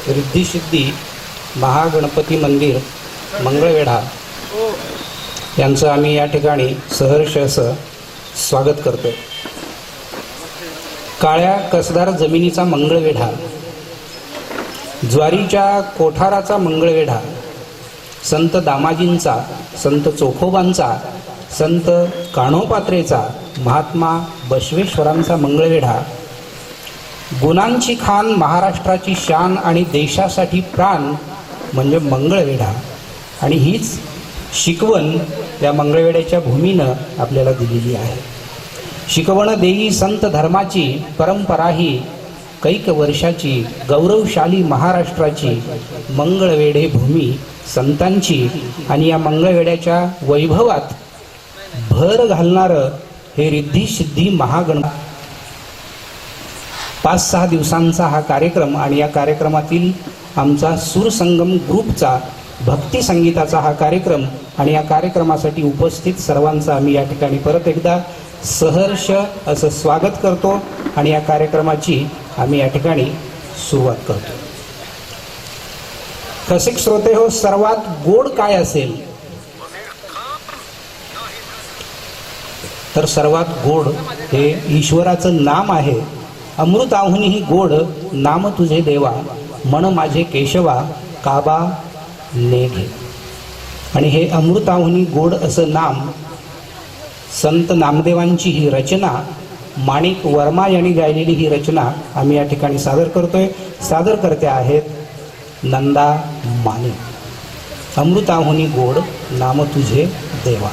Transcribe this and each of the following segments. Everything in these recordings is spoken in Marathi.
रिद्धिसिद्धी महागणपती मंदिर मंगळवेढा यांचं आम्ही या ठिकाणी सहर्ष असं स्वागत करतो. काळ्या कसदार जमिनीचा मंगळवेढा, ज्वारीच्या कोठाराचा मंगळवेढा, संत दामाजींचा, संत चोखोबांचा, संत कान्होपात्रेचा, महात्मा बसवेश्वरांचा मंगळवेढा, गुणांची खान, महाराष्ट्राची शान आणि देशासाठी प्राण म्हणजे मंगळवेढा. आणि हीच शिकवण या मंगळवेढ्याच्या भूमीनं आपल्याला दिलेली आहे. शिकवण देई संत धर्माची, परंपरा ही कैक वर्षाची, गौरवशाली महाराष्ट्राची, मंगळवेढे भूमी संतांची. आणि या मंगळवेढ्याच्या वैभवात भर घालणारं हे रिद्धी सिद्धी महागणपती. 5-6 दिवसांचा हा कार्यक्रम आणि या कार्यक्रमातील आमचा सूरसंगम ग्रुपचा भक्ती संगीताचा हा कार्यक्रम आणि या कार्यक्रमासाठी उपस्थित सर्वांचा आम्ही या ठिकाणी परत एकदा सहर्ष असं स्वागत करतो आणि या कार्यक्रमाची आम्ही या ठिकाणी सुरुवात करतो. रसिक श्रोते हो, सर्वात गोड काय असेल तर सर्वात गोड हे ईश्वराचं नाम आहे. अमृताहुनीही गोड नाम तुझे देवा, मन माझे केशवा काबा नेघे. आणि हे अमृताहुनी गोड असं नाम संत नामदेवांची ही रचना, माणिक वर्मा यांनी गायलेली ही रचना आम्ही या ठिकाणी सादर करतोय. सादर करते आहेत नंदा माने. अमृताहुनी गोड नाम तुझे देवा.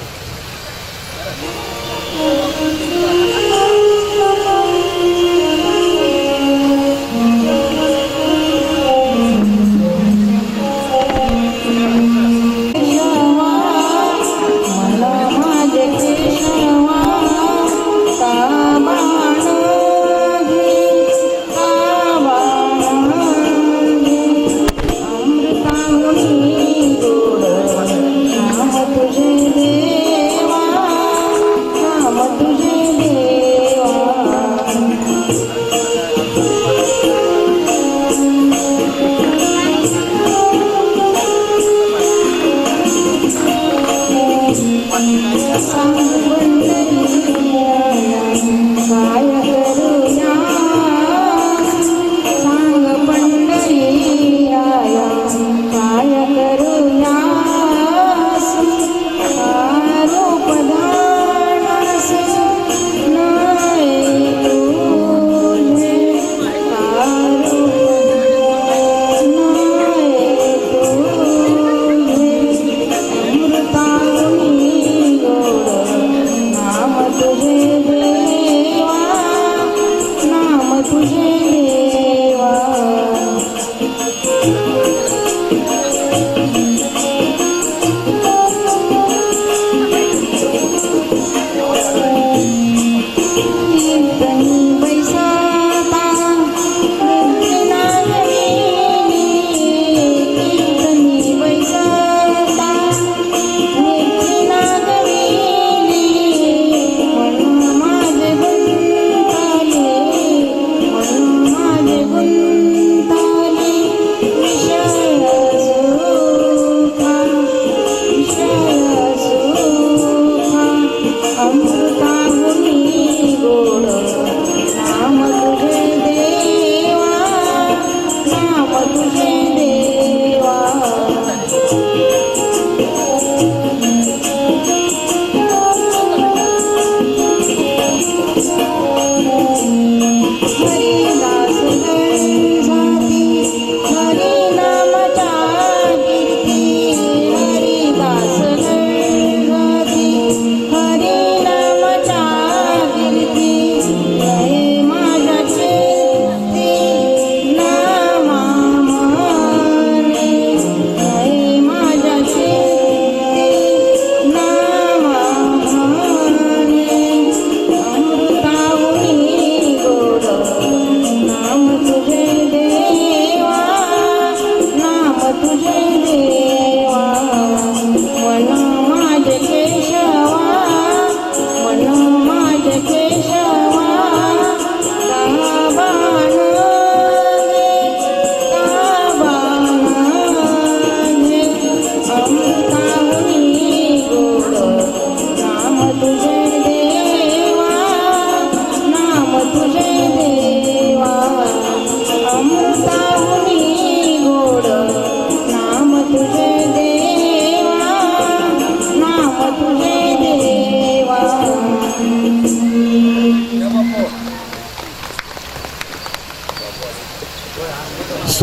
विषय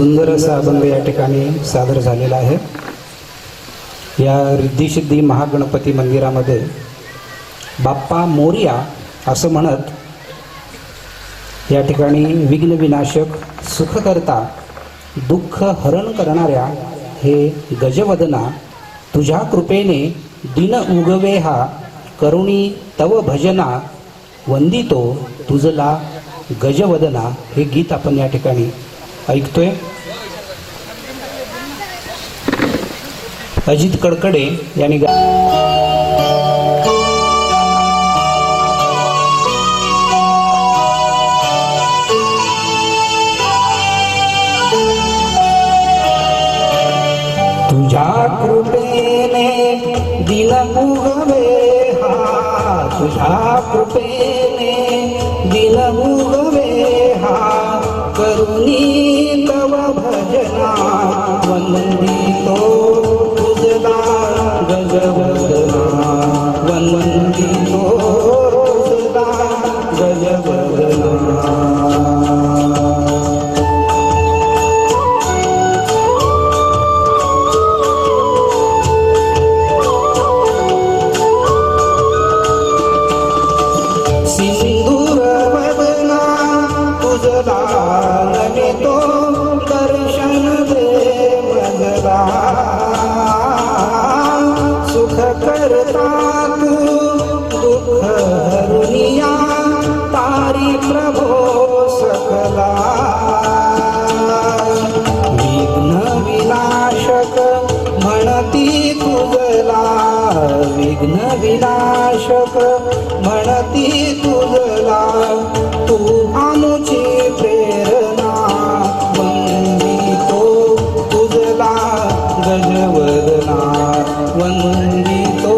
सुंदर असा अभंग या ठिकाणी सादर झालेला आहे. या रिद्धिसिद्धी महागणपती मंदिरामध्ये बाप्पा मोरया असं म्हणत या ठिकाणी विघ्न विनाशक सुखकर्ता दुःख हरण करणाऱ्या हे गजवदना तुझ्या कृपेने दिन उगवे हा करुणी तव भजना वंदितो तुझला गजवदना हे गीत आपण या ठिकाणी ऐकतोय. अजित कडकडे यांनी तुझ्या कृपेने दिन उगवे हा तुझ्या कृपेने दिन उगवे हा करुणी तव भजना वंदितो तुझला गजवदना वंदितो तुझला गजवदना. सुख करता तू दुःख हरुनिया तारी प्रभो सकला. विघ्न विनाशक म्हणती तुझला विघ्न विनाशक म्हणती तुझला तू आमुची प्रेरणा वंदितो तुझला गजवदना वंदितो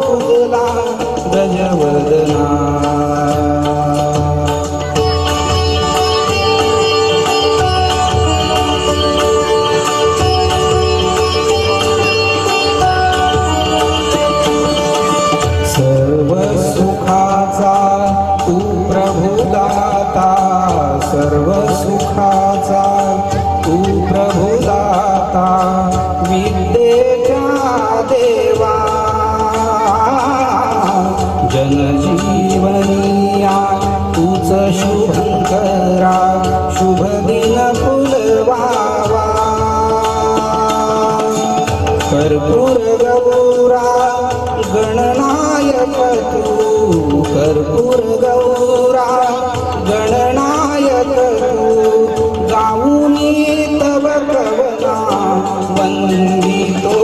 तुझला गजवदना. सर्व सुखाचा तू प्रभुदाता सर्व सुखाचा तू प्रभुदाता विद्येच्या देवा जनजीवनिया तूच शुभंकरा शुभ दिन फुलवावा. कर्पूर गौरा गणनायक तू कर्पूर गौरा गणनायक तू गाऊनी तव कवना वंदितो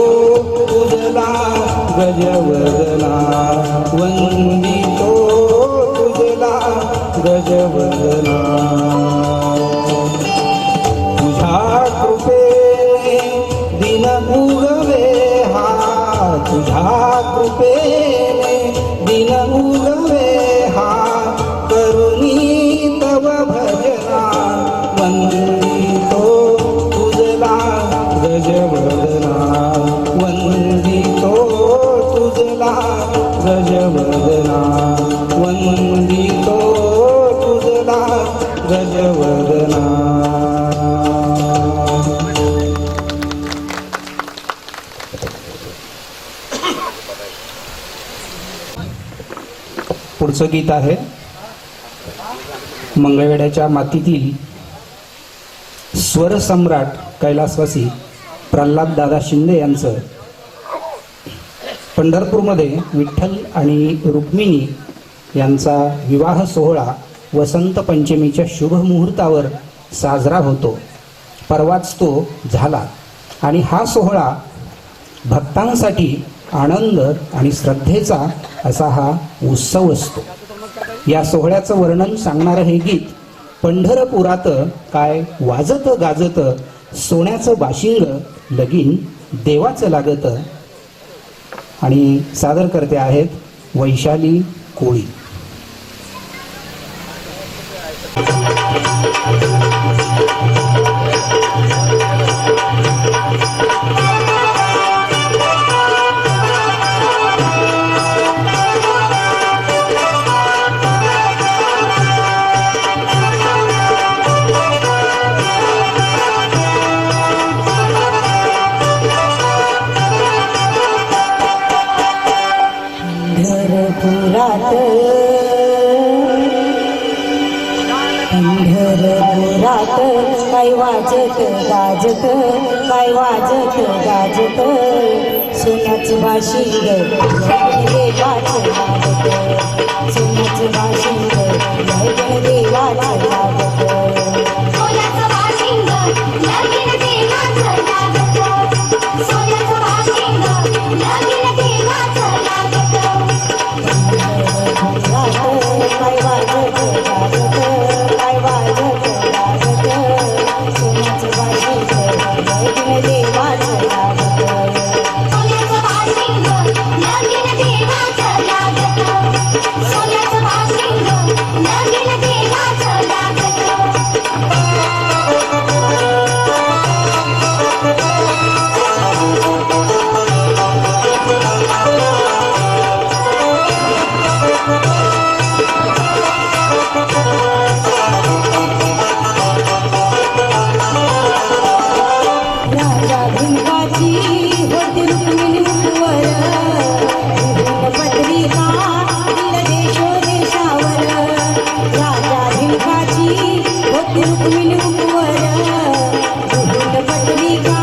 तुझला गजवदना वंदितो तुझला गजवदना. तुझ्या कृपेने दिन उगवे हा तुझ्या कृपेने दिन उगवे हा करुणी तव भजना वंदितो तुझला गजवदना वंदितो तुझला गजवदना वंदितो तुझला गजवदना. पुढचं गीत आहे मंगळवेढ्याच्या मातीतील स्वर सम्राट कैलासवासी प्रल्हाद दादा शिंदे यांचं पंढरपूरमध्ये विठ्ठल आणि रुक्मिणी यांचा विवाह सोहळा वसंत पंचमीच्या शुभ मुहूर्तावर साजरा होतो. परवाच तो झाला आणि हा सोहळा भक्तांसाठी आनंद आणि श्रद्धेचा असा हा उत्सव असतो. या सोहळ्याचं वर्णन सांगणारं हे गीत पंढरपुरात काय वाजत गाजत सोन्याचं बाशिंग लगीन देवाचं लागत. आणि सादर करते आहेत वैशाली कोळी. काय वाजत गाजत, काय वाजत गाजत, सोन्याचं बाशिंग देवाचं लागत, सोन्याचं बाशिंग देवाचं लागत, सोन्याचं बाशिंग लगीन देवाचं लागत, सोन्याचं बाशिंग लगीन देवाचं लागत. काय वाजत गाजत, काय वाजत गाजत, सोन्याचं बाशिंग देवाचं लागत, सोन्याचं बाशिंग लगीन देवाचं लागत, सोन्याचं बाशिंग लगीन देवाचं लागत. राजा भिंकाची होती रुक्मिणी मुखवर, पत्रिका दिल देशोदेशावर, राजा भिंकाची होती रुक्मिणी मुखवर, पत्रिका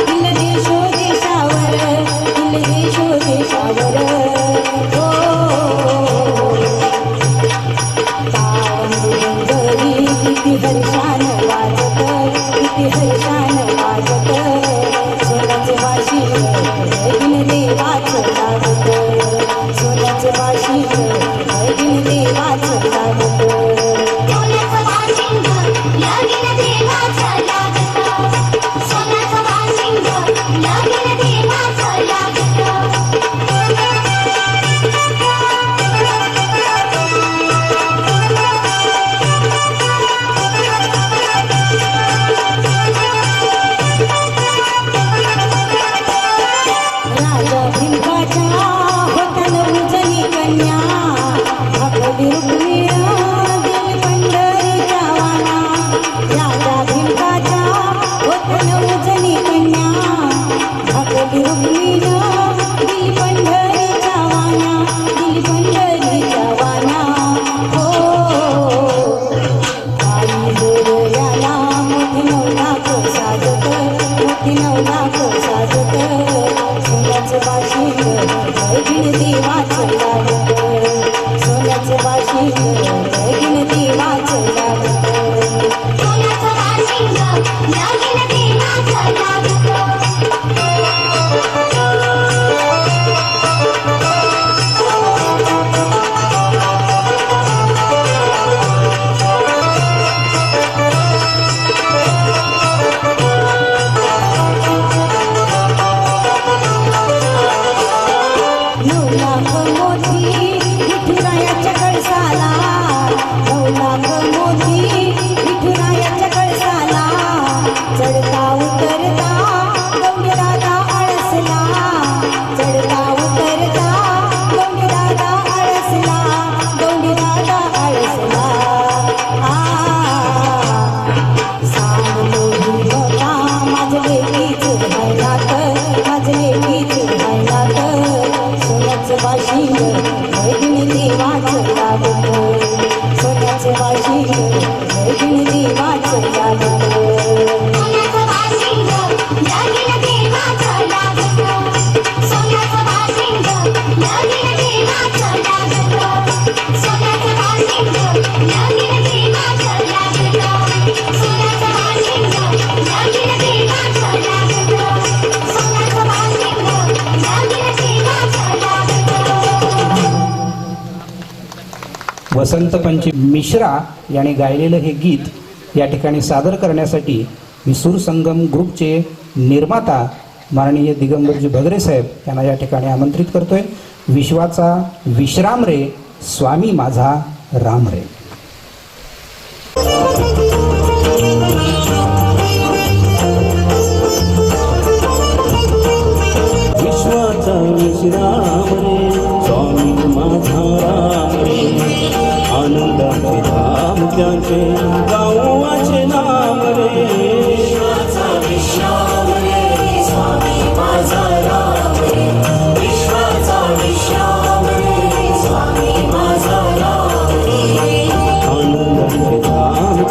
दिल देशोदेशावर, दिल देशोदेशावर, हो तावंगरी किती हर्षान वाजत, किती हर्षान वाजत, सोन्याचं बाशिंग लगीन देवाचं लागत, सोन्याचं बाशिंग लगीन देवाचं लागत, सोन्याचं बाशिंग लगीन देवाचं लागत, सोन्याचं बाशिंग लगीन देवाचं लागत. राजा भिंकाच्या होता नवजनी कन्या, आपली रुक्मिणी दिली पंढरीच्या वाना, राजा भिंकाच्या होता नवजनी कन्या, आपली रुक्मिणी दिली पंढरीच्या वाना, दिली पंढरीच्या वाना, हो आई बोरयाला मोठी नवनाथ साजत, मोठी नवनाथ साजत, सोन्याचं बाशिंग लगीन देवाचं लागत, सोन्याचं बाशिंग लगीन देवाचं लागत, सोन्याचं बाशिंग लगीन देवाचं लागत. नऊ लाख मोती विठुरायाच्या कळसाला, नऊ लाख मोती विठुरायाच्या कळसाला, चढता उतरता गौरीदादा आळसला, चढता उतरता गौरीदादा आळसला, गौरीदादा आळसला, सांगतो बघा माझं लेकीचं हैनात, माझं लेकीचं हैनात, सोन्याचं बाशिंग लगीन देवाचं लागत, सोन्याचं बाशिंग लगीन देवाचं लागत, सोन्याचं बाशिंग लगीन देवाचं लागत, सोन्याचं बाशिंग लगीन देवाचं लागत, सोन्याचं बाशिंग लगीन देवाचं लागत, सोन्याचं बाशिंग लगीन देवाचं लागत, सोन्याचं बाशिंग लगीन देवाचं लागत. वसंत पंचमी मिश्रा यांनी गायलेलं हे गीत या ठिकाणी सादर करण्यासाठी मी सूरसंगम ग्रुपचे निर्माता माननीय दिगंबरजी भगरे साहेब यांना या ठिकाणी आमंत्रित करतोय. विश्वाचा विश्राम रे स्वामी माझा राम रे. विश्वाचा विश्राम रे स्वामी माझा राम रे, आनंदाचे धाम त्याचे गावाचे नाम रे. विश्वाचा विश्राम रे स्वामी माझा राम रे, विश्वाचा विश्राम रे स्वामी माझा राम रे, आनंदाचे धाम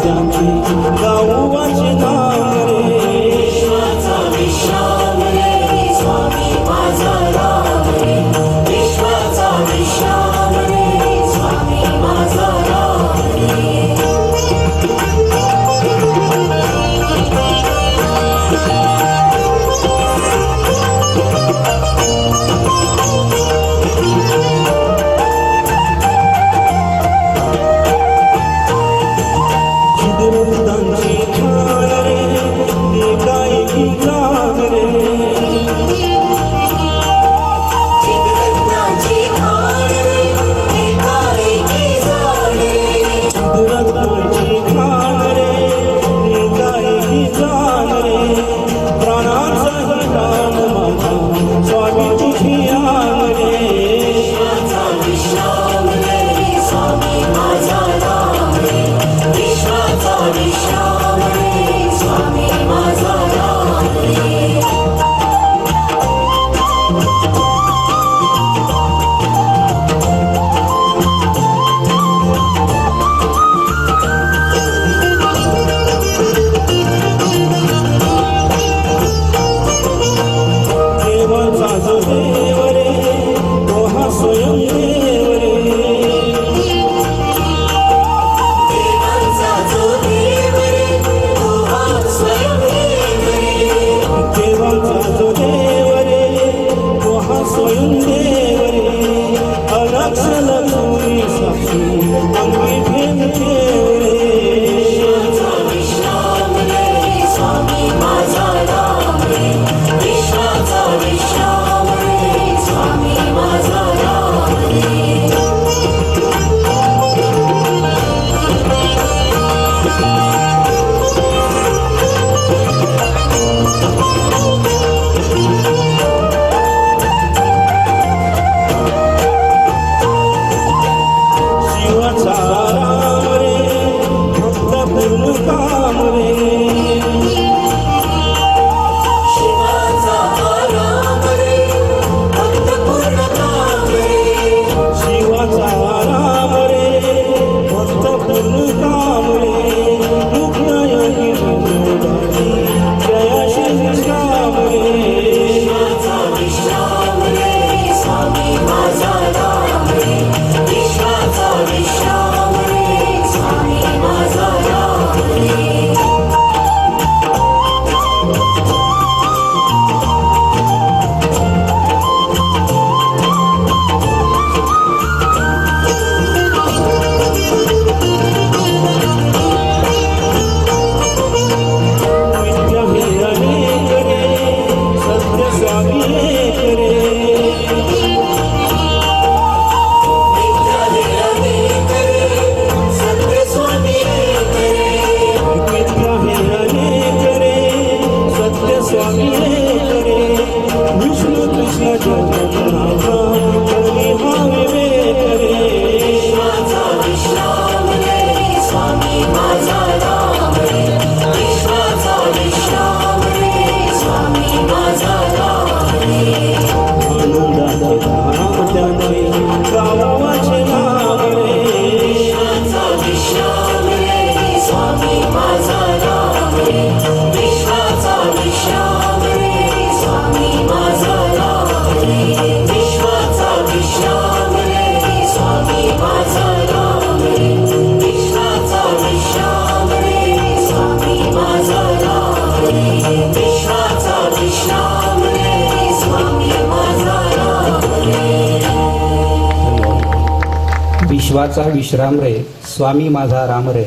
विश्वाचा विश्राम रे स्वामी माझा राम रे.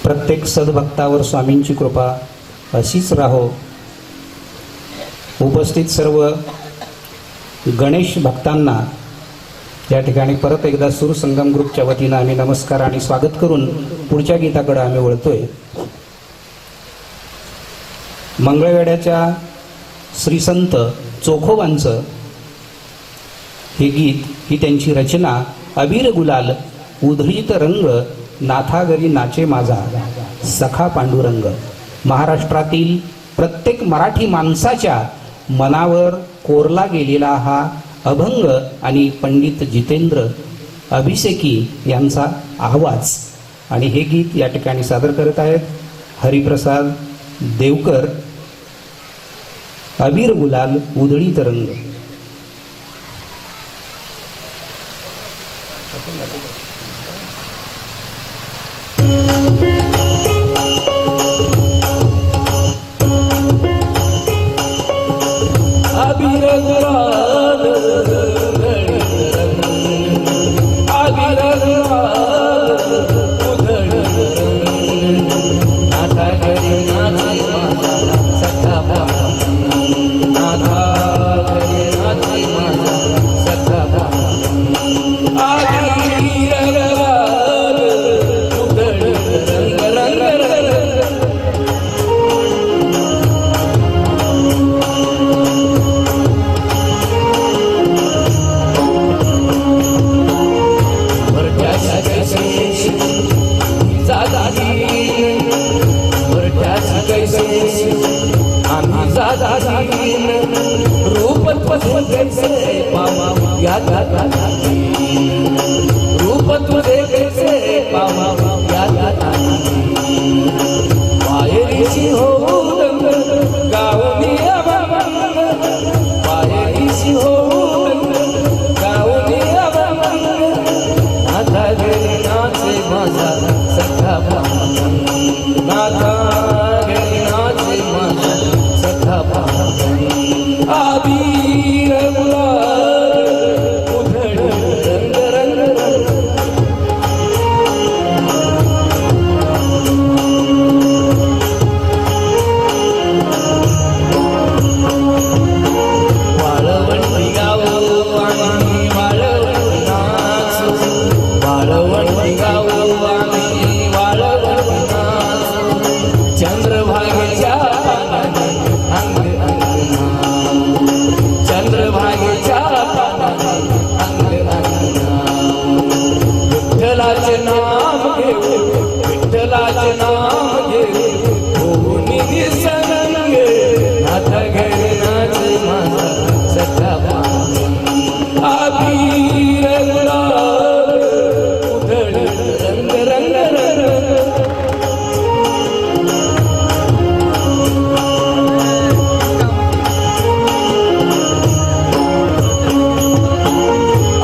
प्रत्येक सद्भक्तावर स्वामींची कृपा अशीच राहो. उपस्थित सर्व गणेश भक्तांना या ठिकाणी परत एकदा सूर संगम ग्रुपच्या वतीनं आम्ही नमस्कार आणि स्वागत करून पुढच्या गीताकडे आम्ही वळतोय. मंगळवेढ्याच्या श्री संत चोखोबांचं हे गीत, ही त्यांची रचना. अबीर गुलाल उधळीत रंग नाथागरी नाचे माझा सखा पांडुरंग. महाराष्ट्रातील प्रत्येक मराठी माणसाच्या मनावर कोरला गेलेला हा अभंग आणि पंडित जितेंद्र अभिषेकी यांचा आवाज. आणि हे गीत या ठिकाणी सादर करत आहेत हरिप्रसाद देवकर. अबीर गुलाल उधळीत रंग. अबीर गुलाल अबीर गुलाल उधळीत रंग नाथागरी नाचे माझा सखा पांडुरंग. नाथागरी नाचे माझा सखा पांडुरंग. अबीर गुलाल उधळीत रंग रंग रंग. आम्ही जादादीन रूपत तुझे कैसे पावा या दादादीन. रूपत तुझे कैसे पावा या दादादीन. पायरीची होऊ दंग गावनी अभंग. पायरीची होऊ दंग गावनी अभंग. नाथागरी नाचे माझा सखा पांडुरंग. नाथागरी नाचे माझा सखा पांडुरंग. अबीर गुलाल उधळीत रंग रंग रंग. वाळवंटी गाव आणि वाळवंटी नाच. वाळवंटी गाव आणि वाळवंटी नाच. चंद्रभागेच्या पानाने अंग अंग नाव. चंद्रभागेच्या पानाने अंग अंग नाव. विठ्ठलाचे नाम घेऊ विठ्ठलाचे नाम घेऊ होऊन निसंग. नाथागरी नाचे माझा सखा पांडुरंग. अबीर गुलाल उधळीत रंग रंग रंग.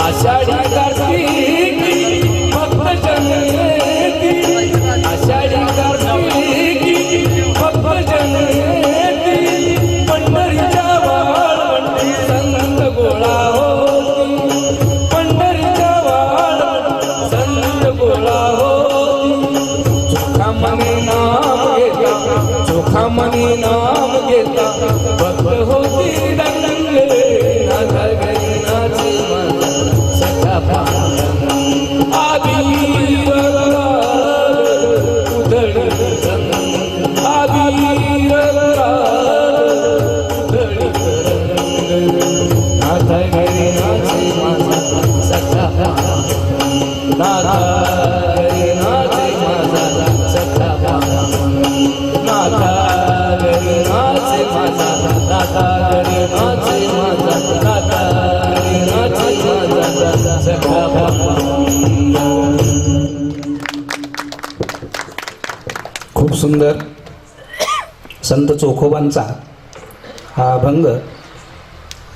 आषाढी कार्तिकी भक्त जन येती. आषाढी कार्तिकी भक्त जन येती. पंढरीच्या वाळवंटी संत गोळा होती. पंढरीच्या वाळवंटी संत गोळा होती. चोखा मनी नाम घेता चोखा मनी नाम घेता भक्त होती दंग. नाथागरी नाचे माझा सखा पांडुरंग. अबीर गुलाल उधळीत रंग. अबीर गुलाल उधळीत रंग. नाथागरी नाचे माझा सखा पांडुरंग. नाथागरी नाचे माझा सखा पांडुरंग. नाथागरी नाचे माझा नाथागरी नाचे माझा नाथागरी नाचे माझा सखा पांडुरंग. खूप सुंदर संत चोखोबांचा हा अभंग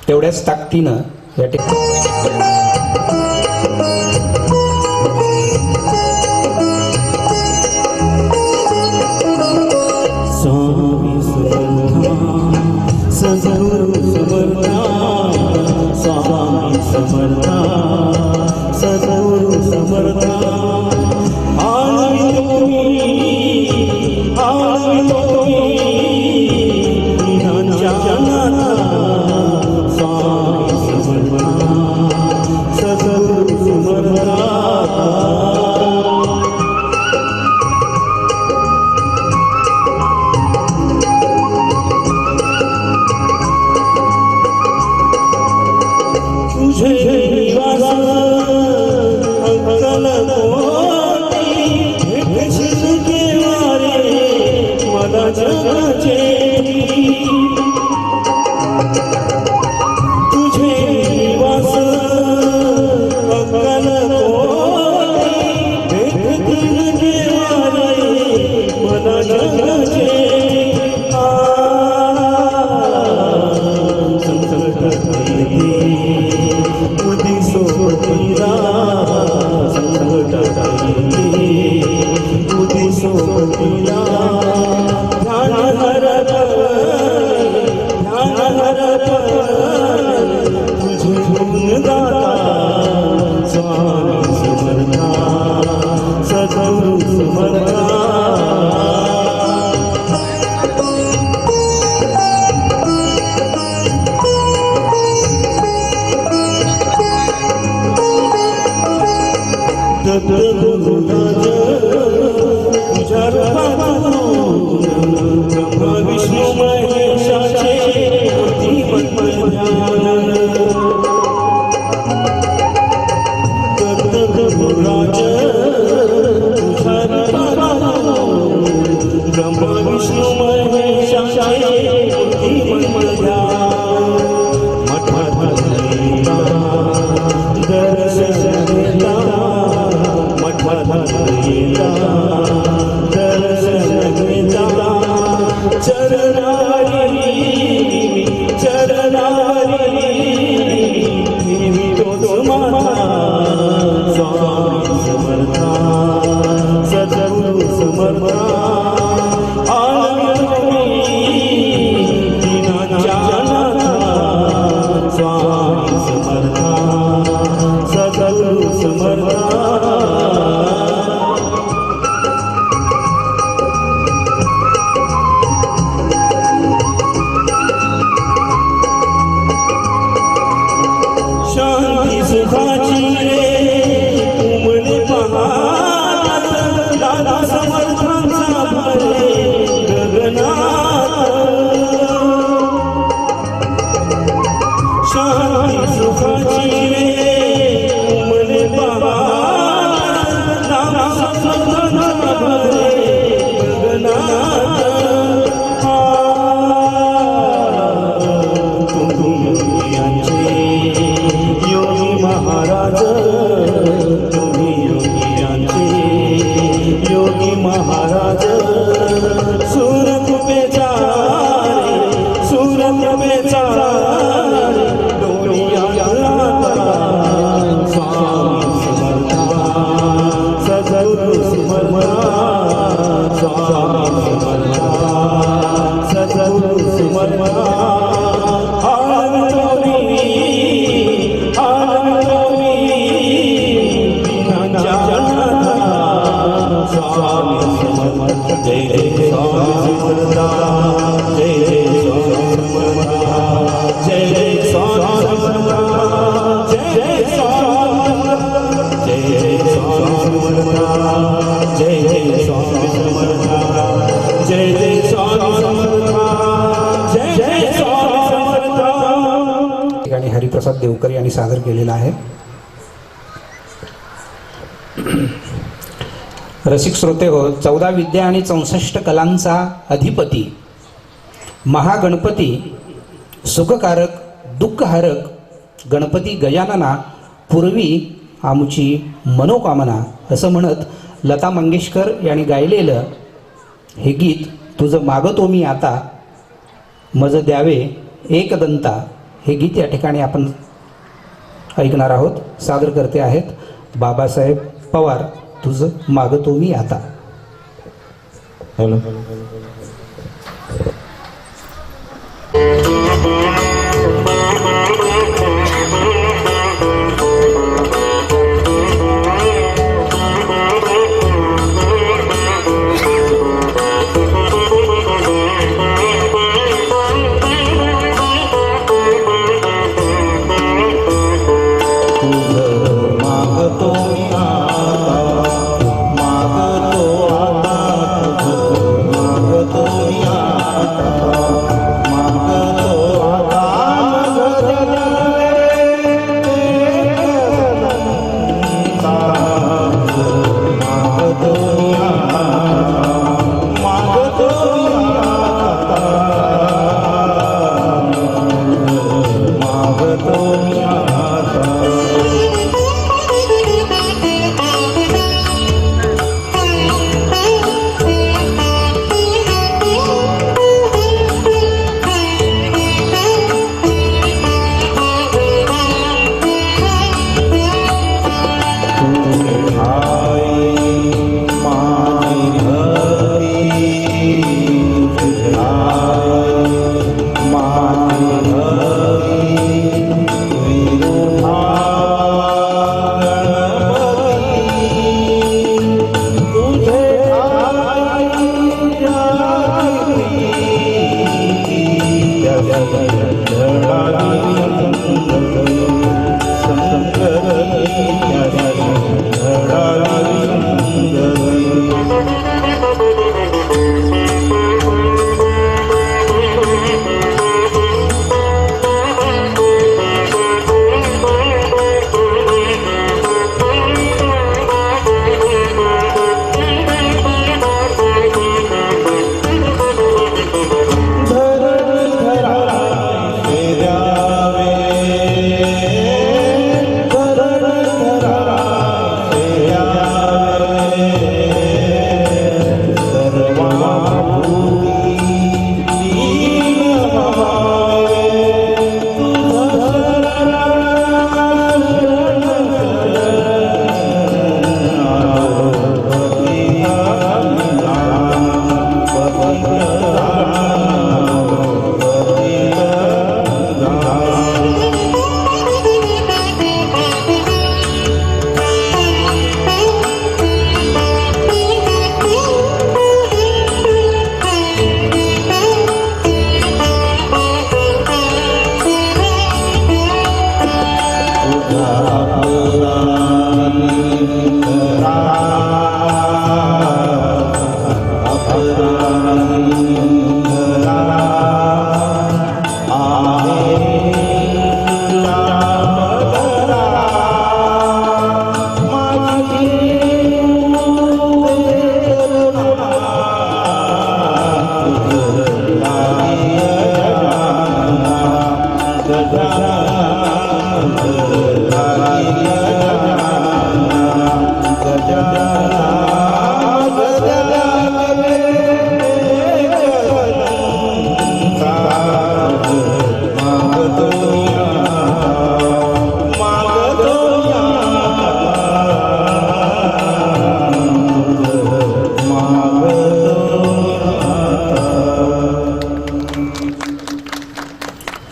तेवढ्याच ताकदीनं या ठिकाणी स्वामी समर्था सद्गुरु समर्था. स्वामी समर्था सद्गुरु तुझे निवास मला जगाचे उदी सोबतीला उदी सोबतीला ध्यान हरत तुझे गुणगाता स्वामी समर्था सद्गुरु समर्था तुझ्या ब्रह्मा विष्णू महेशाचे ब्रह्मा विष्णू महेशाचे शांती सुखाची रे उमले पहाट दादा समर्थांचा भरे गगनात शांती सुखाची रे उमले पहाट दादा समर्थांचा भरे गगनात महाराज तुम्ही योगियांचे योगी महाराज सूरकृपेचा स्वामी समर्था सद्गुरु समर्था स्वामी समर्था सद्गुरु समर्था जय जय स्वामी समर्था जय जय स्वामी समर्था जय जय स्वामी समर्था जय जय स्वामी समर्था जय जय स्वामी समर्था जय जय स्वामी समर्था जय जय स्वामी समर्था ठिकाणी हरिप्रसाद देवकर यांनी सादर केलेला आहे. रसिक श्रोते हो, 14 विद्या आणि 64 कलांचा अधिपती महागणपती सुखकारक दुःखहारक गणपती गजानना पूर्वी आमची मनोकामना असं म्हणत लता मंगेशकर यांनी गायलेलं हे गीत तुझं मागतो मी आता मज द्यावे एकदंता हे गीत या ठिकाणी आपण ऐकणार आहोत. सादर करते आहेत बाबासाहेब पवार. तुझं मागतो मी आता. हॅलो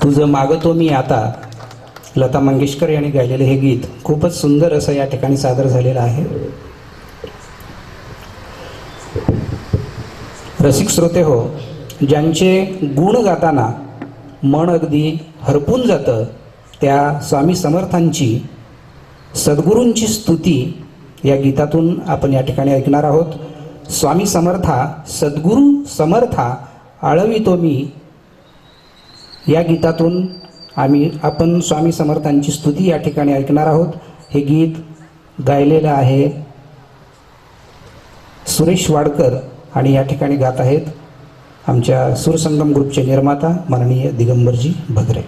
तुझं मागतो मी आता, लता मंगेशकर यांनी गायलेले हे गीत खूपच सुंदर असं या ठिकाणी सादर झालेलं आहे. रसिक श्रोते हो, ज्यांचे गुण गाताना मन अगदी हरपून जातं त्या स्वामी समर्थांची, सद्गुरूंची स्तुती या गीतातून आपण या ठिकाणी ऐकणार आहोत. स्वामी समर्था सद्गुरू समर्था आळवितो मी या गीतातून आपण स्वामी समर्थांची स्तुती या ठिकाणी ऐकणार आहोत. हे गीत गायलेलं आहे सुरेश वाडकर आणि या ठिकाणी गात आहेत आमच्या सुरसंगम ग्रुपचे निर्माता माननीय दिगंबरजी भगरे.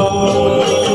Oh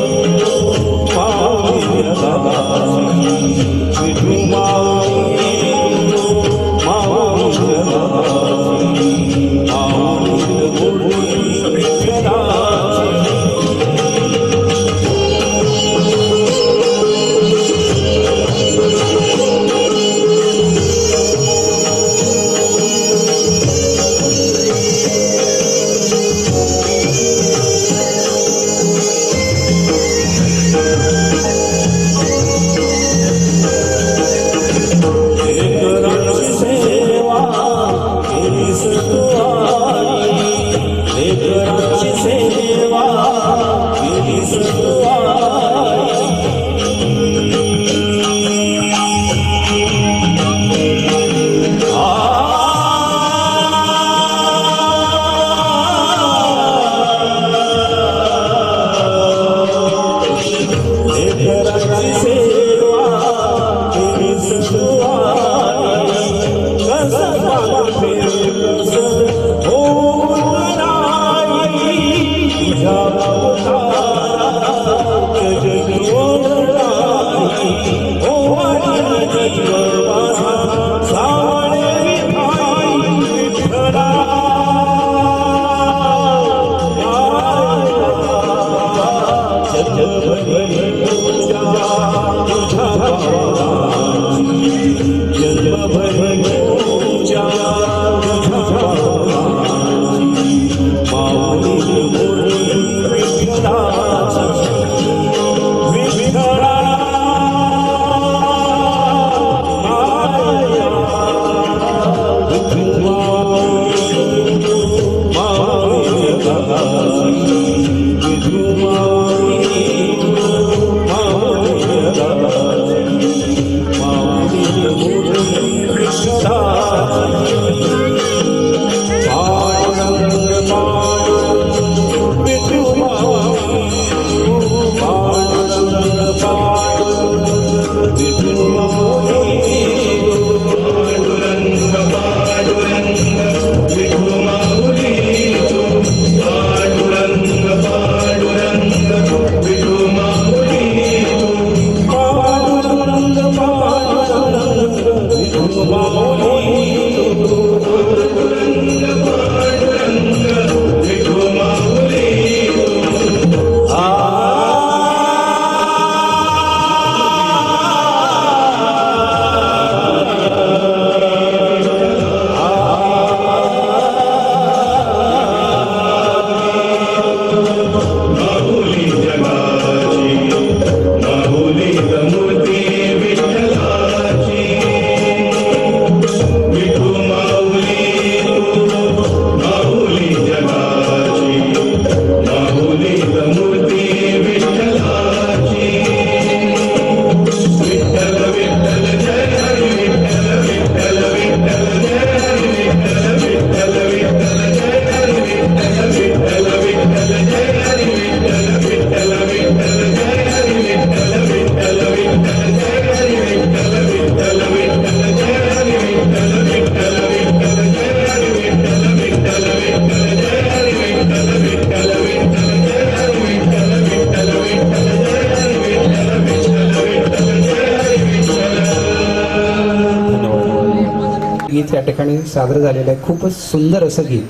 गीत या ठिकाणी सादर झालेलं आहे. खूपच सुंदर असं गीत.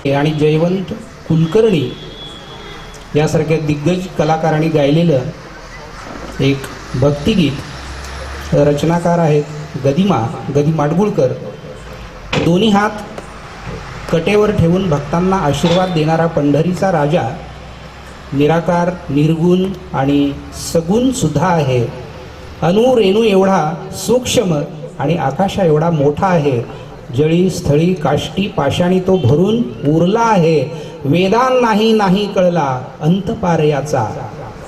आणि जयवंत कुलकर्णी यासारख्या दिग्गज कलाकारांनी गायलेलं एक भक्तिगीत. रचनाकार आहेत गदी माडगुळकर. दोन्ही हात कटेवर ठेवून भक्तांना आशीर्वाद देणारा पंढरीचा राजा निराकार, निर्गुण आणि सगुण सुद्धा आहे. अणु रेणू एवढा सूक्ष्म आणि आकाशा एवढा मोठा आहे. जळी स्थळी काष्टी पाषाणी तो भरून उरला आहे. वेदांनाही नाही कळला अंत पार याचा,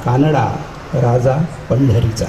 कानडा राजा पंढरीचा.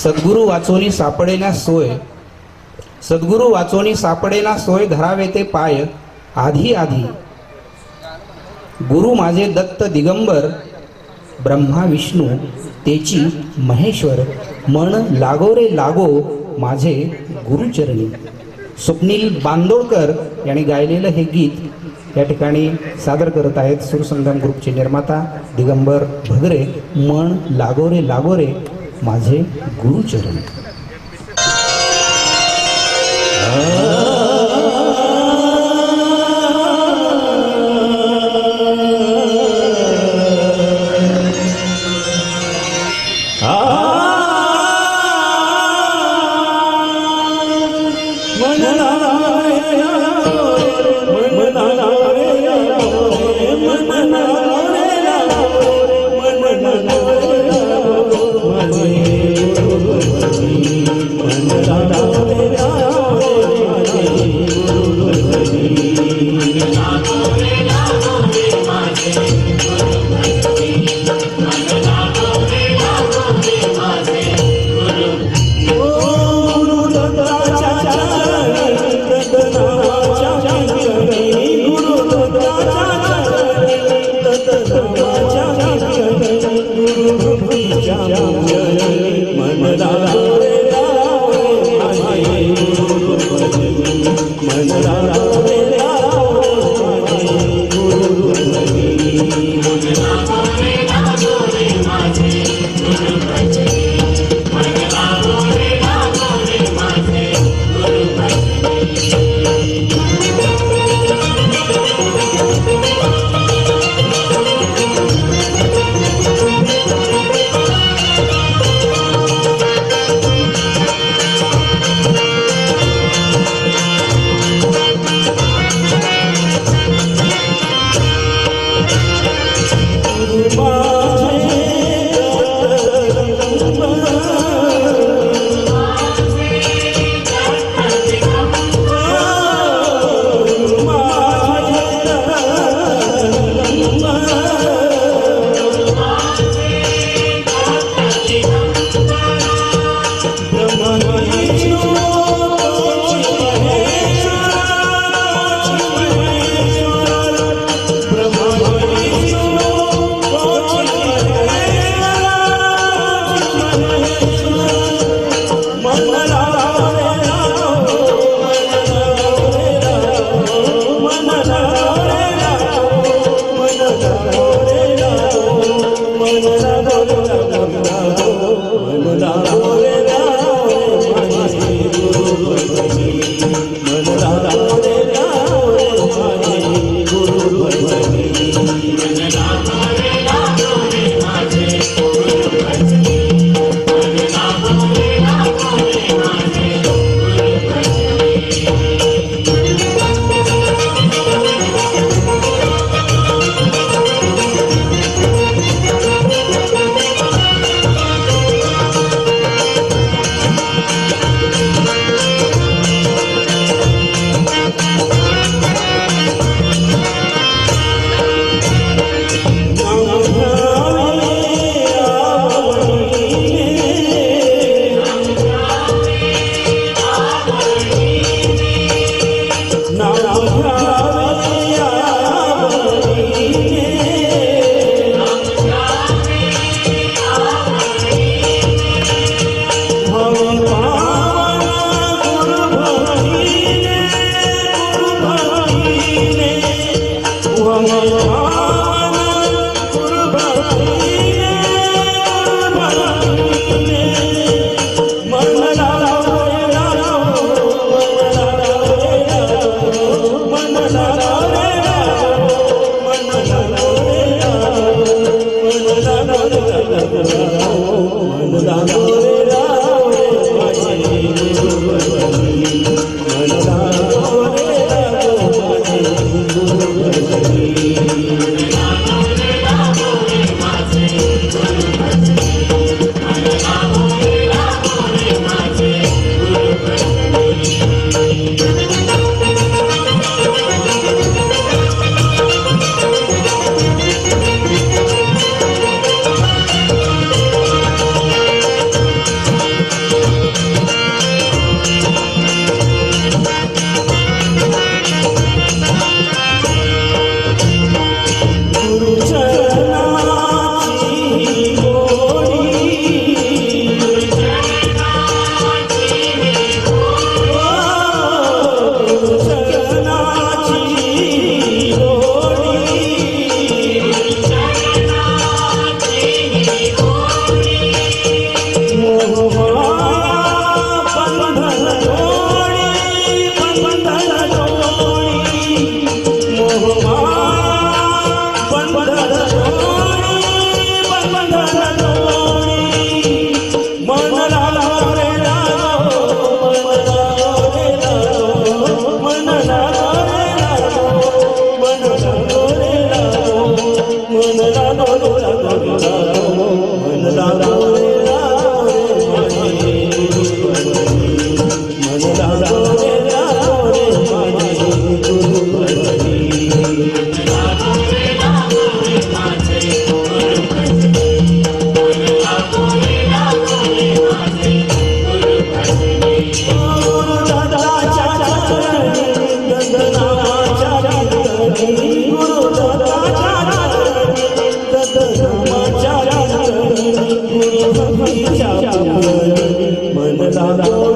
सद्गुरु वाचोनी सापडेना सोय, सद्गुरु वाचोनी सापडेना सोय, धरावे ते पाय आधी आधी. गुरु माझे दत्त दिगंबर, ब्रह्मा विष्णू तेची महेश्वर. मन लागो रे लागो माझे गुरुचरणी. स्वप्नील बांदोडकर यांनी गायलेलं हे गीत या ठिकाणी सादर करत आहेत सुरसंगम ग्रुपचे निर्माता दिगंबर भगरे. मन लागोरे लागोरे माझे गुरुचरण.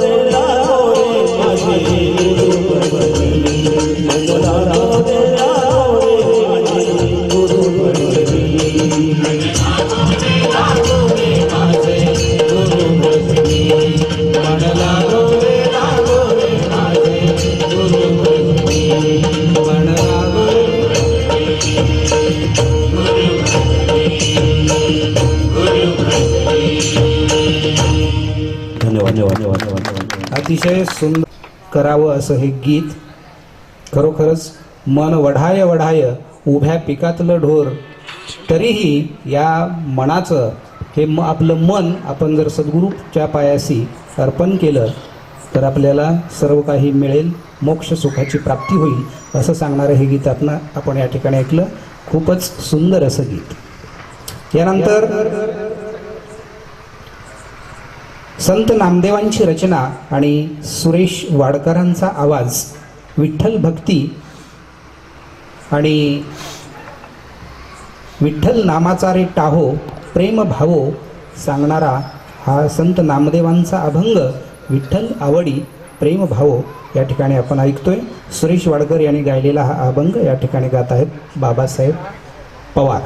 रे लागो रे माझे गुरुपरी मन लागो रे लागो रे माझे गुरुपरी अतिशय सुंदर करावं असं हे गीत. खरोखरच मन वढाय वढाय उभ्या पिकातलं ढोर. तरीही या मनाचं हे आपलं मन आपण जर सद्गुरूच्या पायाशी अर्पण केलं तर आपल्याला सर्व काही मिळेल, मोक्ष सुखाची प्राप्ती होईल असं सांगणारं हे गीत आपण या ठिकाणी ऐकलं. खूपच सुंदर असं गीत. यानंतर संत नामदेवांची रचना आणि सुरेश वाडकरांचा आवाज, विठ्ठल भक्ती आणि विठ्ठल नामाचा रे टाहो प्रेम भावो सांगणारा हा संत नामदेवांचा अभंग विठ्ठल आवडी प्रेम भावो या ठिकाणी आपण ऐकतोय. सुरेश वाडकर यांनी गायलेला हा अभंग या ठिकाणी गात आहेत बाबासाहेब पवार.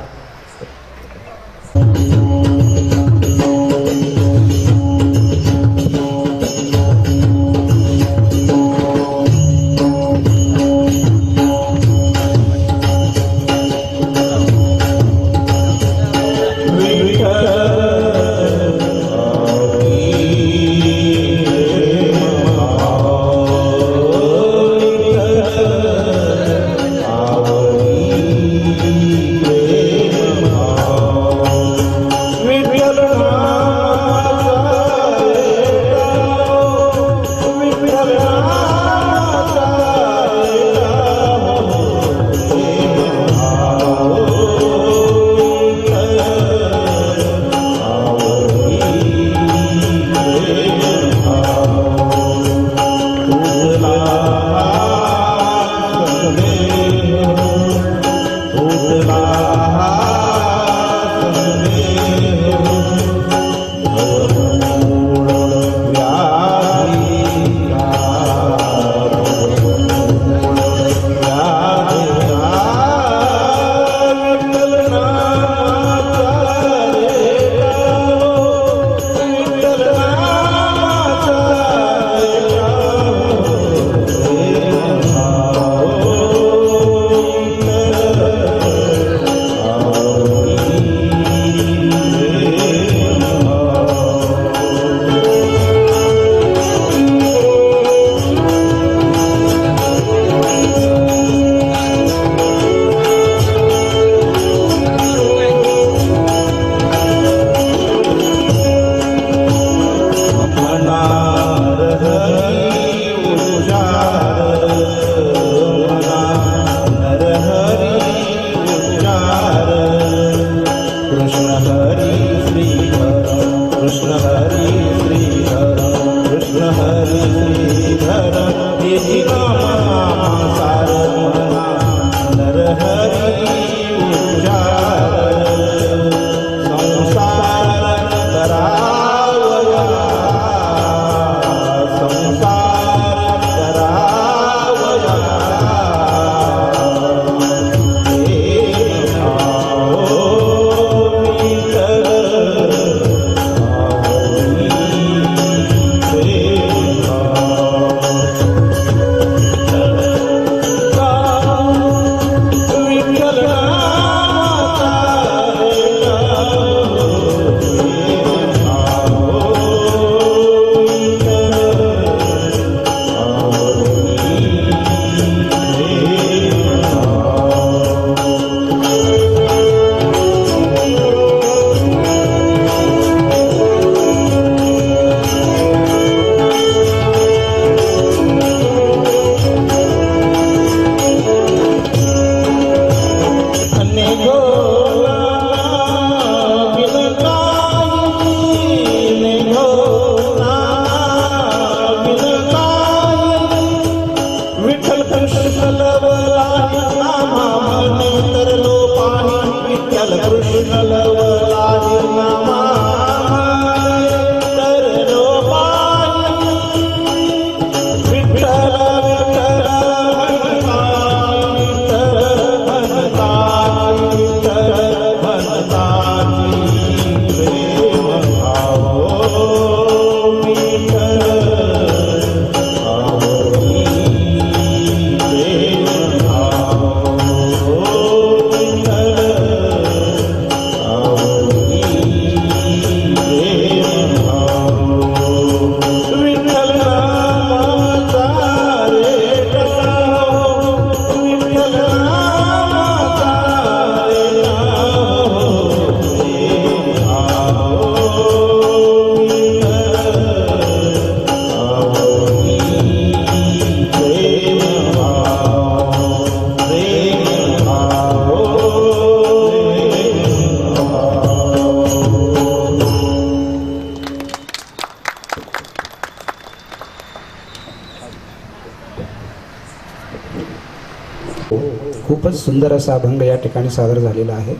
खूपच सुंदर असा अभंग या ठिकाणी सादर झालेला आहे.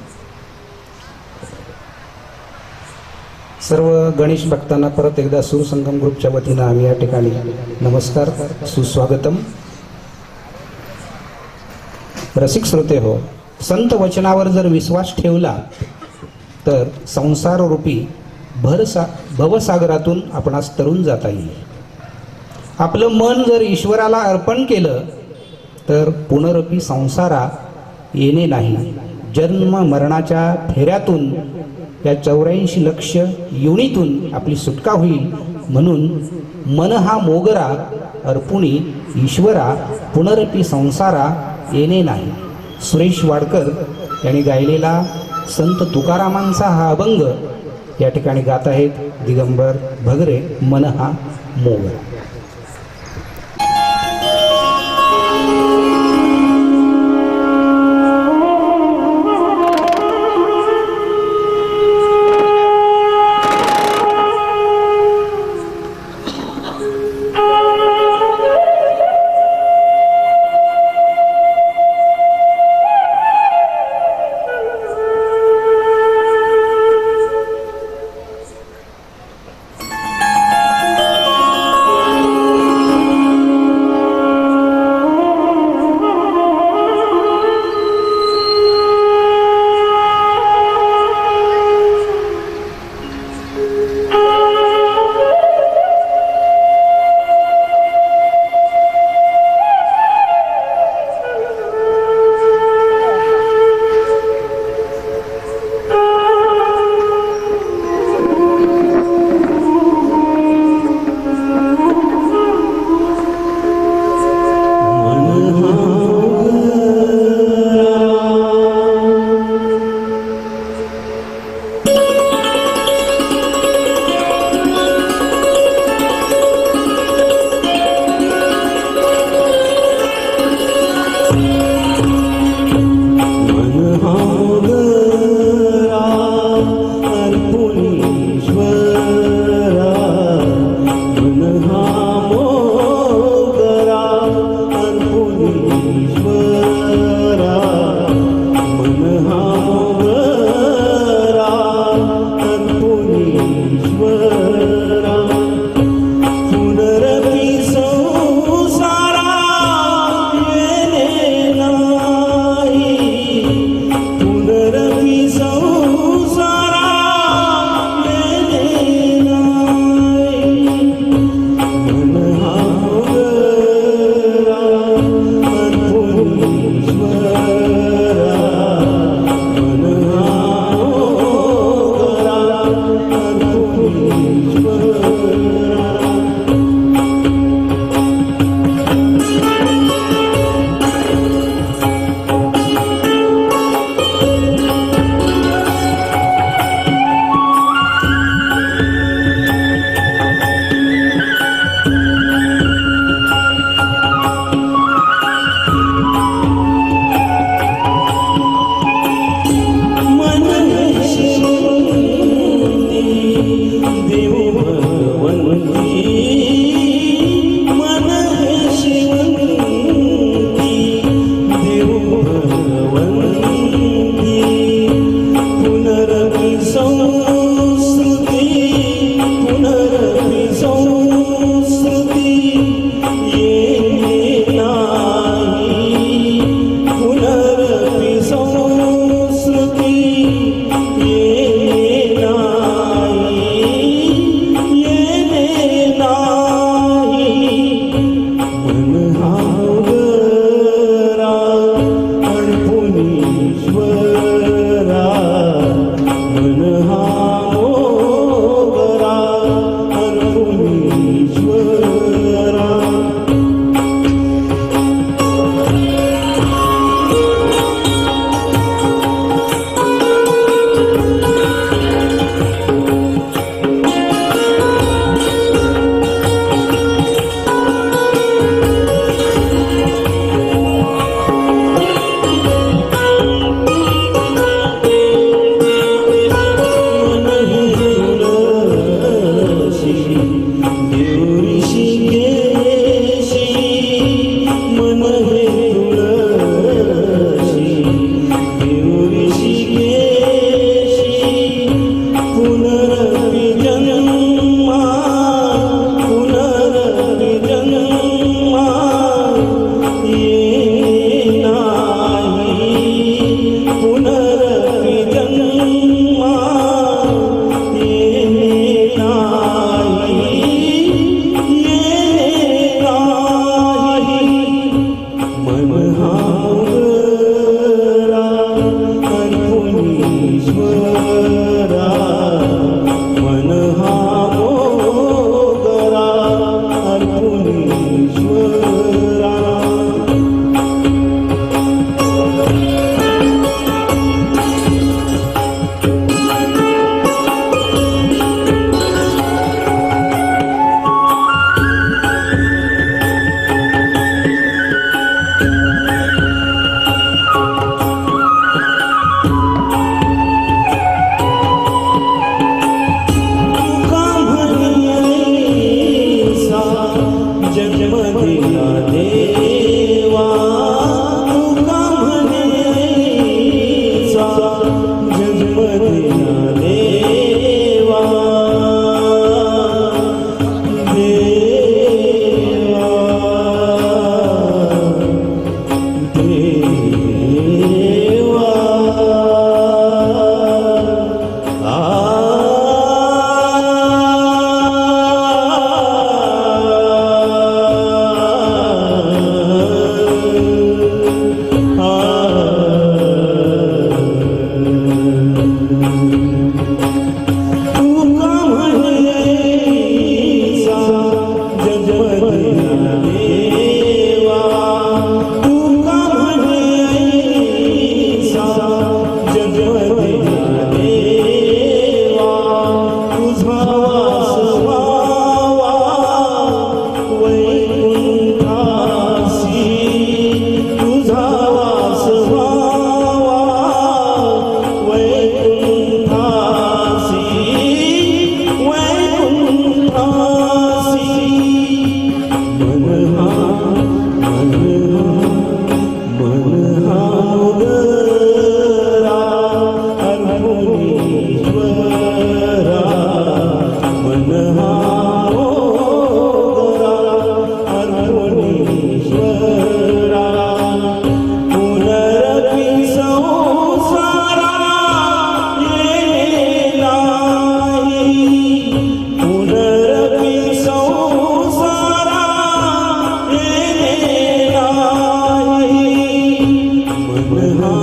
सर्व गणेश भक्तांना परत एकदा सुरसंगम ग्रुपच्या वतीनं आम्ही या ठिकाणी नमस्कार, सुस्वागतम. रसिक श्रोते हो, संत वचनावर जर विश्वास ठेवला तर संसार रूपी भवसागरातून आपणास तरुण जाता येईल. आपलं मन जर ईश्वराला अर्पण केलं तर पुनरपी संसारा येणे नाही. जन्म मरणाच्या फेऱ्यातून या 84 लक्ष योनीतून आपली सुटका होईल. म्हणून मन हा मोगरा अर्पुणी ईश्वरा पुनरपी संसारा येणे नाही. सुरेश वाडकर यांनी गायलेला संत तुकारामांचा हा अभंग या ठिकाणी गात आहेत दिगंबर भगरे. मन हा मोगरा. जन्म दिला देवा तुका म्हणेचा जन्म दिला देवा देवा देवा तुका म्हणेचा जन्म दिला देवा तुका म्हणेचा जन्म दिला देवा तुझा वास व्हावा वैकुंठासी तुझा वास व्हावा वैकुंठासी वैकुंठासी मन हा उदरा अर्पुनीश्वरा मन हा उदरा अर्पुनीश्वरा पुनरपि संसारा येणे नाही पुनरपि संसारा येणे नाही मन हा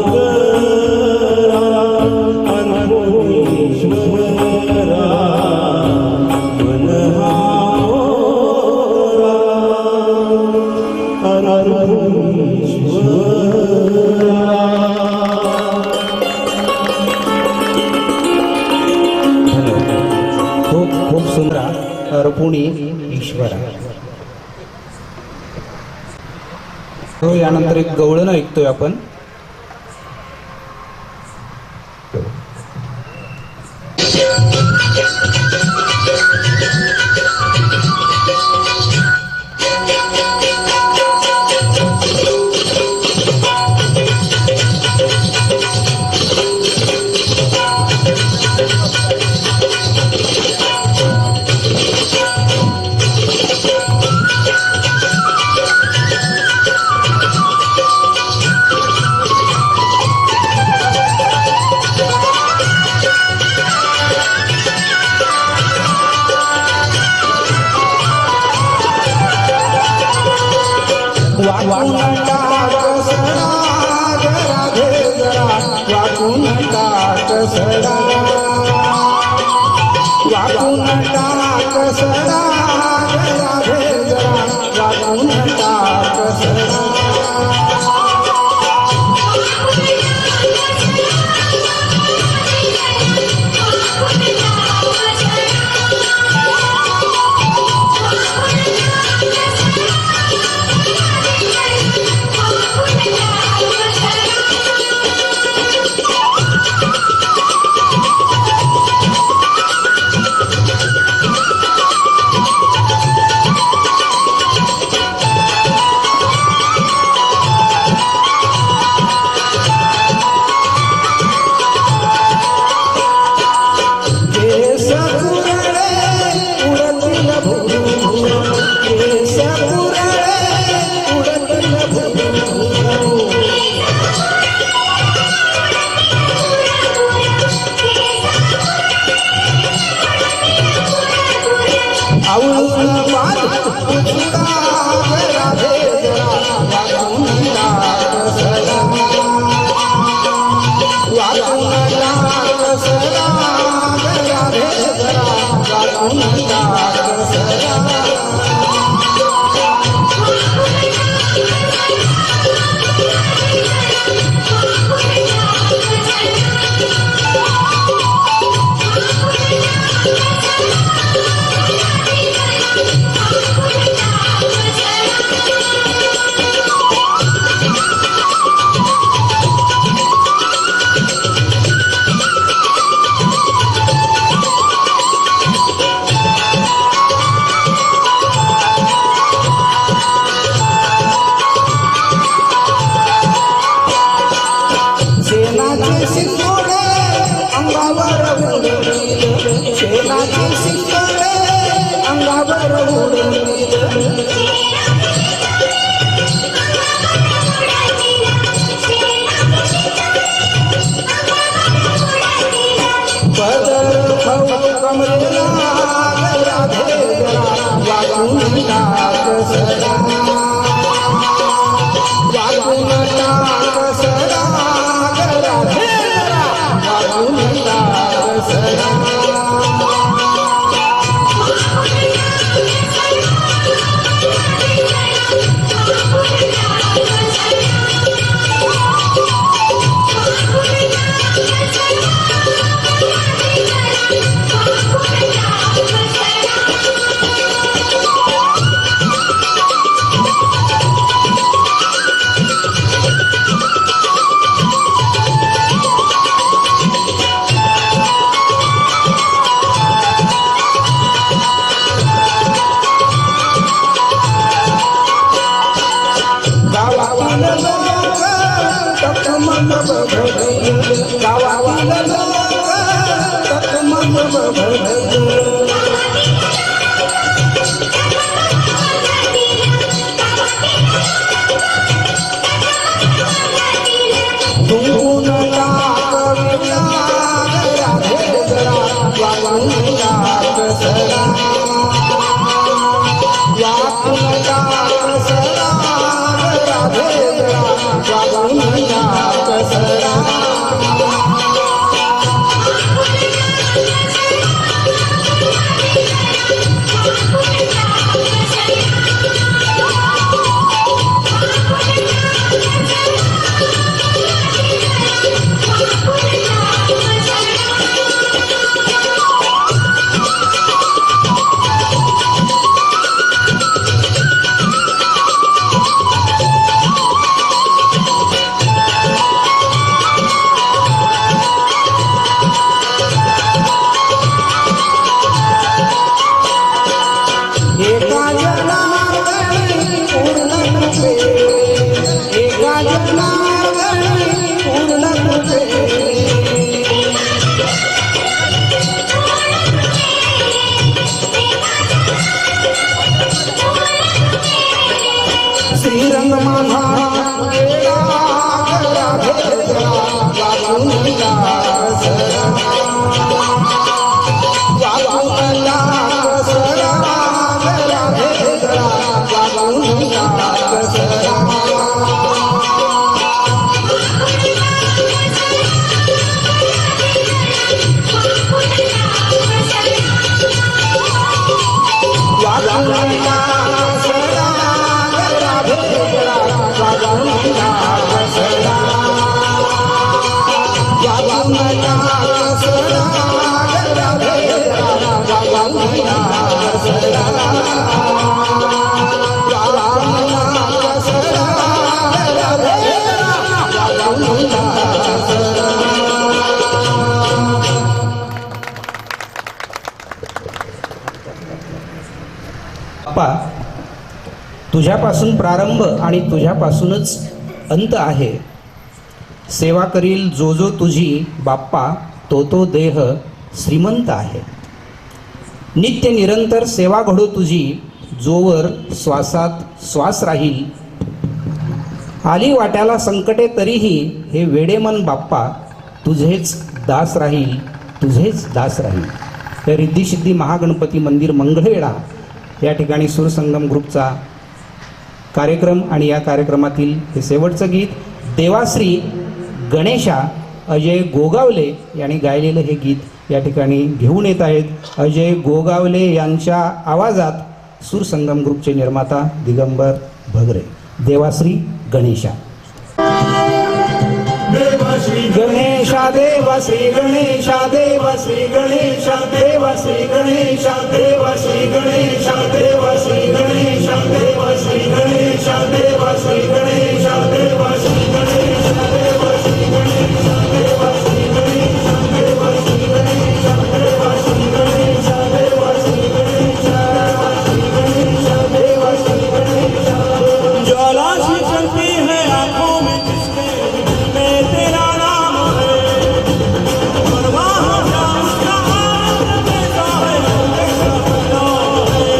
उदरा अर्पुनीश्वरा मन हा उदरा अर्पुनीश्वरा खूप खूप सुंदर अर्पुणी ईश्वरा. हो, यानंतर एक गवळण ऐकतोय आपण. वाकून टाक सडा राधे जरा वाकून टाक सडा वाकून टाक सडा राधे जरा वाकून टाक सडा बघतील गावातील लोक टकमक बघतील तुंबून टाक विराग राधे जरा वाहून टाक सरा वाहून टाक सरा राधे जरा वाहून टाक सरा एका जनार्दनी पूर्ण कृपे एका जनार्दनी पूर्ण कृपे श्रीरंग माझा वेळा राधे जरा वाहून टाक सरा वाहून टाक सरा राधे जरा वाहून टाक सरा बाप्पा, तुझ्यापासून प्रारंभ आणि तुझ्यापासूनच अंत आहे. सेवा करील जो जो तुझी बाप्पा तो तो देह श्रीमंत आहे. नित्य निरंतर सेवा घडो तुझी जोवर श्वासात श्वास राहील. आली वाट्याला संकटे तरीही हे वेडेमन बाप्पा तुझेच दास राहील, तुझेच दास राहील. हे रिद्धिसिद्धी महागणपती मंदिर मंगळवेढा या ठिकाणी सुरसंगम ग्रुपचा कार्यक्रम आणि या कार्यक्रमातील हे शेवटचं गीत देवाश्री गणेशा अजय गोगावले यांनी गायलेलं हे गीत या ठिकाणी घेऊन येत आहेत. अजय गोगावले यांच्या आवाजात सुरसंगम ग्रुपचे निर्माता दिगंबर भगरे. देवाश्री गणेशा. गणेशा देवाश्री गणेशा देवाश्री गणेशा देवाश्री गणेशा देवाश्री गणेशा देवाश्री गणेशा देवाश्री गणेशा देवाश्री गणेशा देवाश्री गणेशा देवाश्री गणेशा देवाश्री गणेशा देवाश्री गणेशा देवाश्री गणेशा देवाश्री गणेशा देवाश्री गणेशा. ज्वाला सी चलती है आंखों में जिसके दिल में तेरा नाम है. और वहाँ जा उसका हाथ देता है, ऐसा बना है.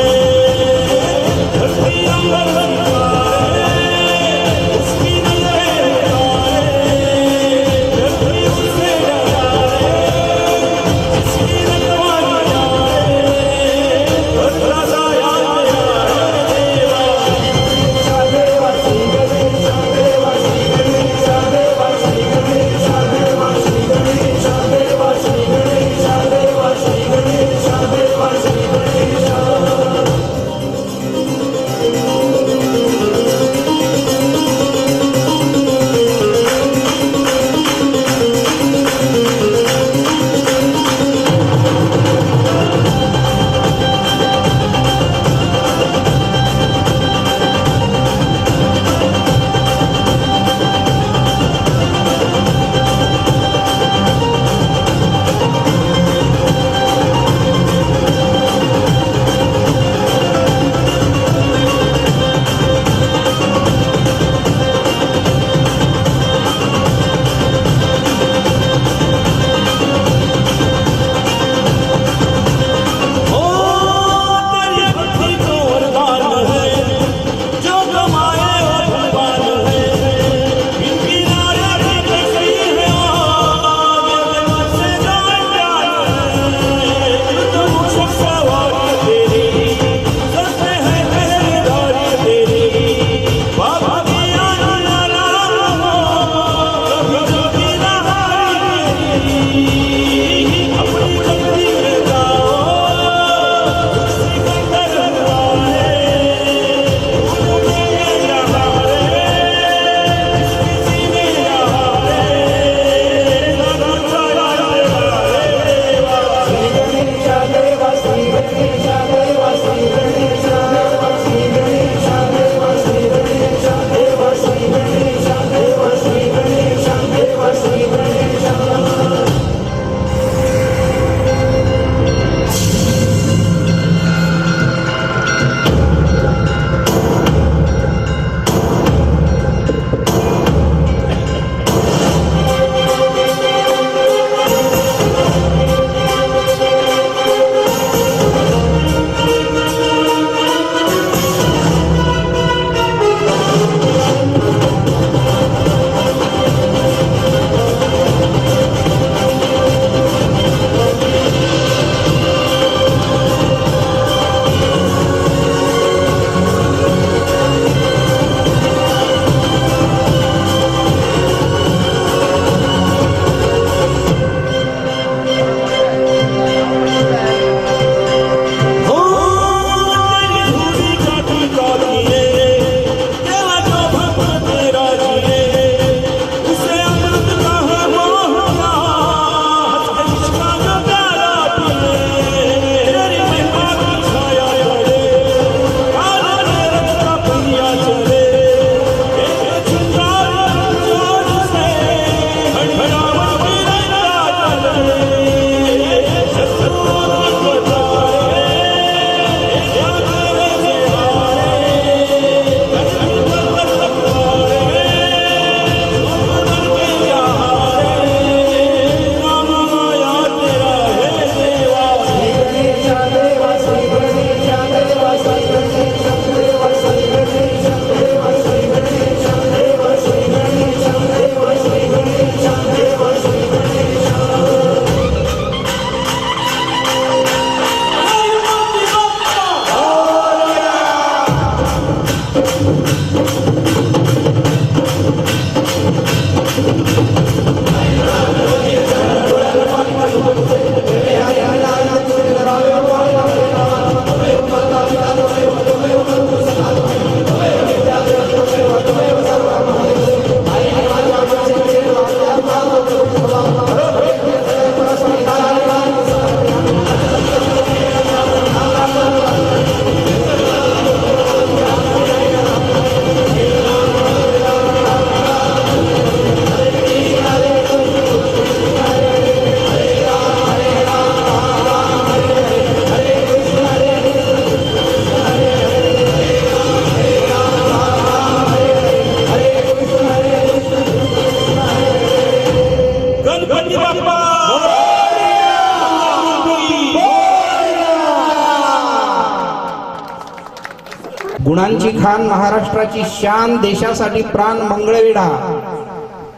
गुणांची खान, महाराष्ट्राची शान, देशासाठी प्राण मंगळवेढा.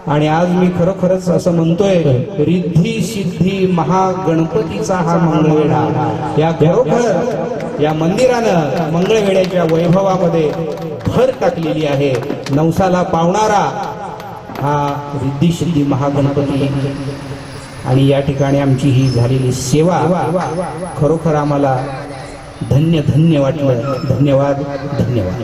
आणि आज मी खरोखरच असं म्हणतोय, रिद्धी सिद्धी महागणपतीचा हा मंगळवेढा. या खरोखर या मंदिरानं मंगळवेढ्याच्या वैभवामध्ये भर टाकलेली आहे. नवसाला पावणारा हा रिद्धी सिद्धी महागणपती. आणि या ठिकाणी आमची ही झालेली सेवा खरोखर आम्हाला धन्य धन्य वाटलं. धन्यवाद धन्यवाद.